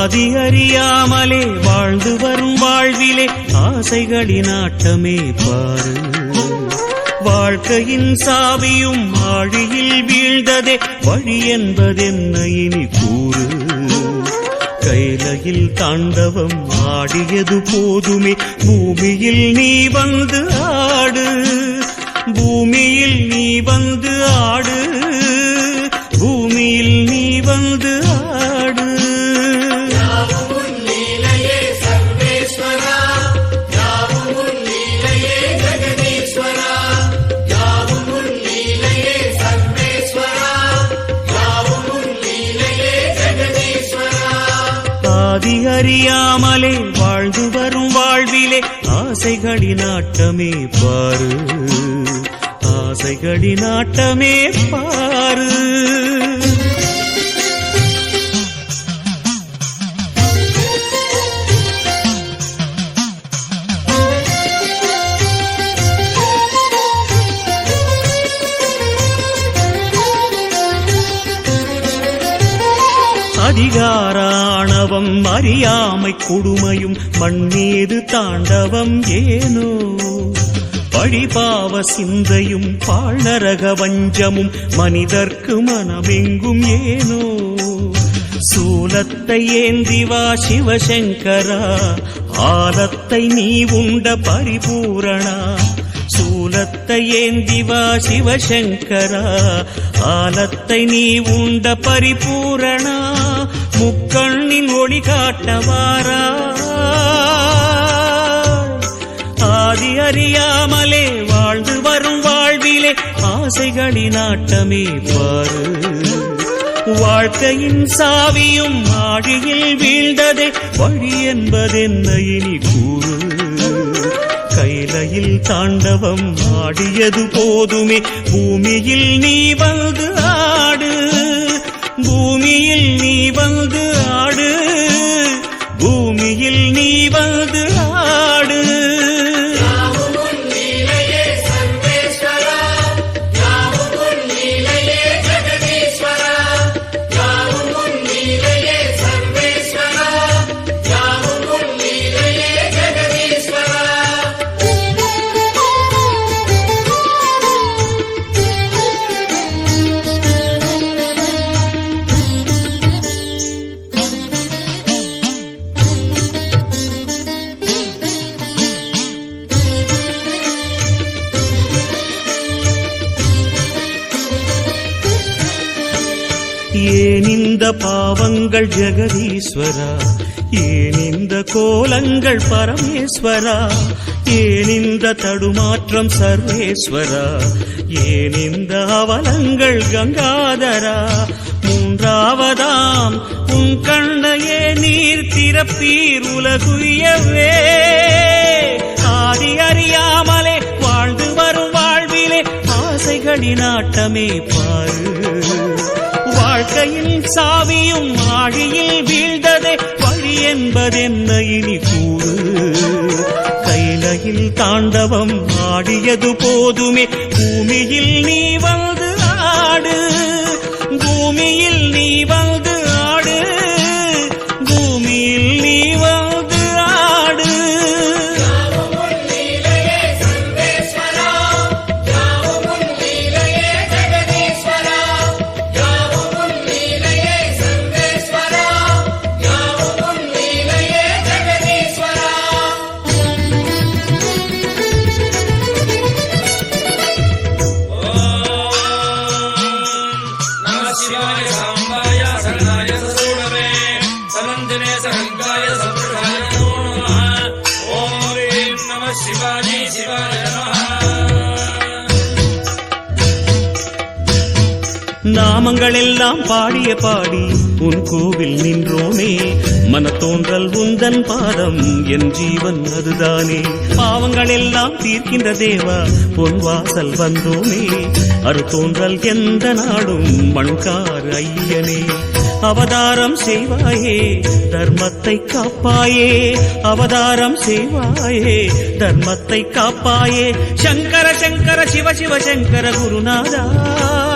ஆதி அறியாமலே வாழ்ந்து வரும் வாழ்விலே ஆசைகளின் ஆட்டமே பாரு. வாழ்க்கையின் சாவியும் ஆழியில் வீழ்ந்ததே வழி என்பதென்ன இனி கூறு. கைலையில் தாண்டவம் ஆடியது போதுமே பூமியில் நீ வந்து ஆடு. பூமியில் நீ வந்து ஆடு. பூமியில் நீ வந்து ஆடு. ஆதி அறியாமலே வாழ்ந்து வரும் வாழ்விலே ஆசைகளின் ஆட்டமே பாரு. ஆசைகளின் ஆட்டமே பாரு. அதிகாராணவம் அறியாமை கொடுமையும் மண்ணீது தாண்டவம் ஏனோ. பழிபாவ சிந்தையும் பாழ்நரக வஞ்சமும் மனிதர்க்கு மனமெங்கும் ஏனோ. சூலத்தை ஏந்திவா சிவசங்கரா ஆலத்தை நீ உண்ட பரிபூரணா. சூலத்தை ஏந்திவா சிவசங்கரா ஆலத்தை நீ உண்ட பரிபூரணா. முக்கண்ணின் ஒளி காட்டவாரா. ஆதி அறியாமலே வாழ்ந்து வரும் வாழ்விலே ஆசைகளின் ஆட்டமே பாரு. வாழ்க்கையின் சாவியும் ஆழியில் வீழ்ந்ததே வழி என்பதென்ன இனி கூறு. கைலையில் தாண்டவம் ஆடியது போதுமே பூமியில் நீ வந்து ஆடு. பூமியில் நீ வந்து ஆடு. பூமியில் நீ வந்து ஆடு. ஏன் இந்த பாவங்கள் ஜெகதீஸ்வரா. ஏன் இந்த கோலங்கள் பரமேஸ்வரா. ஏன் இந்த தடுமாற்றம் சர்வேஸ்வரா. ஏன் இந்த அவலங்கள் கங்காதரா. மூன்றாவதாம் உன் கண்ணையே நீர் திறப்பீர் உலகுயவே. ஆதி அறியாமலே வாழ்ந்து வரும் வாழ்விலே ஆசைகளின் ஆட்டமே பாரு. வாழ்க்கையின் சாவியும் ஆழியில் வீழ்ந்ததே வழி என்பதென்ன இனி கூறு. கைலையில் தாண்டவம் ஆடியது போதுமே பூமியில் நீ வந்து ஆடு. பூமியில் நீ வந்து ஆடு. பூமியில் நீ வந்து ஆடு. நாமங்கள் எல்லாம் பாடிய பாடி உன் கோவில் நின்றோமே. மனத்தோன்றல் உந்தன் பாதம் என் ஜீவன் அதுதானே. பாவங்கள் எல்லாம் தீர்க்கின்ற தேவா பொன் வாசல் வந்தோமே. அறுத்தோன்றல் எந்த நாடும் மண்கார் ஐயனே. அவதாரம் செய்வாயே தர்மத்தை காப்பாயே. அவதாரம் செய்வாயே தர்மத்தை காப்பாயே. சங்கர சங்கர சிவ சிவ சங்கர குருநாதா.